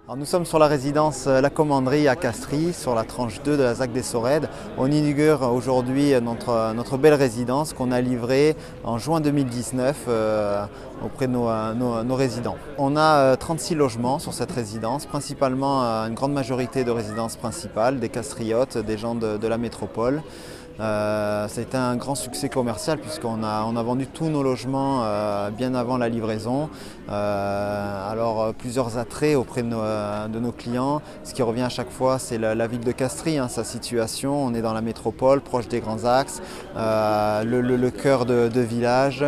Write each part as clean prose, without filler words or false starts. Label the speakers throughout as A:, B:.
A: Alors nous sommes sur la résidence La Commanderie à Castries, sur la tranche 2 de la ZAC des Sorèdes. On inaugure aujourd'hui notre belle résidence qu'on a livrée en juin 2019 auprès de nos résidents. On a 36 logements sur cette résidence, principalement une grande majorité de résidences principales, des castriotes, des gens de la métropole. Ça a été un grand succès commercial puisqu'on a vendu tous nos logements bien avant la livraison. Alors plusieurs attraits auprès de nos clients. Ce qui revient à chaque fois, c'est la ville de Castries, sa situation. On est dans la métropole, proche des grands axes, le cœur de village.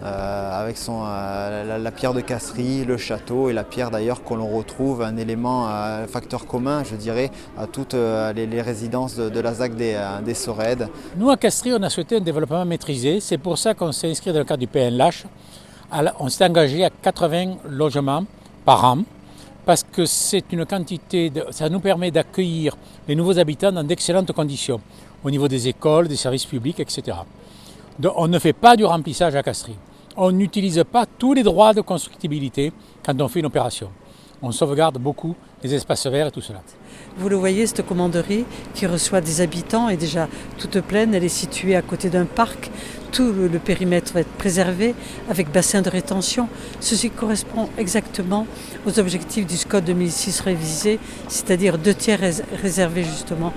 A: Avec la pierre de Castries, le château et la pierre d'ailleurs qu'on retrouve, un élément, un facteur commun je dirais à toutes les résidences de la ZAC des Sorèdes.
B: Nous à Castries on a souhaité un développement maîtrisé, c'est pour ça qu'on s'est inscrit dans le cadre du PNLH. On s'est engagé à 80 logements par an parce que c'est une quantité, ça nous permet d'accueillir les nouveaux habitants dans d'excellentes conditions au niveau des écoles, des services publics, etc. Donc, on ne fait pas du remplissage à Castries. On n'utilise pas tous les droits de constructibilité quand on fait une opération. On sauvegarde beaucoup les espaces verts et tout cela.
C: Vous le voyez, cette commanderie qui reçoit des habitants est déjà toute pleine. Elle est située à côté d'un parc. Tout le périmètre va être préservé avec bassin de rétention. Ceci correspond exactement aux objectifs du SCOT 2006 révisé, c'est-à-dire 2/3 réservés justement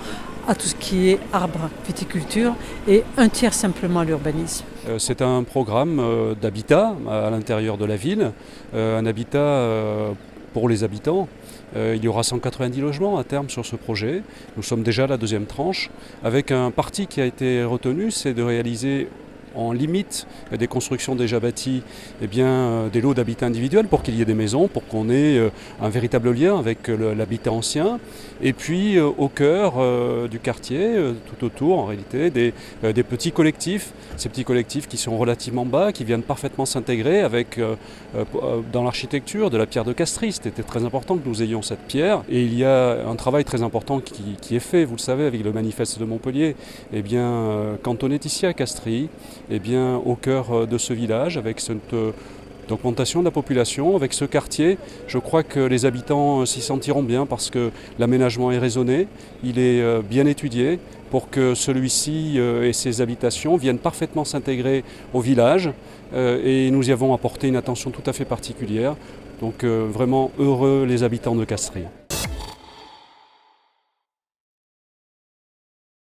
C: à tout ce qui est arbre, viticulture et 1/3 simplement à l'urbanisme.
D: C'est un programme d'habitat à l'intérieur de la ville, un habitat pour les habitants. Il y aura 190 logements à terme sur ce projet. Nous sommes déjà à la deuxième tranche, avec un parti qui a été retenu, c'est de réaliser en limite des constructions déjà bâties, des lots d'habitat individuels pour qu'il y ait des maisons, pour qu'on ait un véritable lien avec l'habitat ancien. Et puis au cœur du quartier, tout autour en réalité, des petits collectifs. Ces petits collectifs qui sont relativement bas, qui viennent parfaitement s'intégrer avec dans l'architecture de la pierre de Castries. C'était très important que nous ayons cette pierre. Et il y a un travail très important qui est fait, vous le savez, avec le manifeste de Montpellier. Quand on est ici à Castries, au cœur de ce village, avec cette augmentation de la population, avec ce quartier, je crois que les habitants s'y sentiront bien parce que l'aménagement est raisonné, il est bien étudié pour que celui-ci et ses habitations viennent parfaitement s'intégrer au village et nous y avons apporté une attention tout à fait particulière. Donc vraiment heureux les habitants de Castries.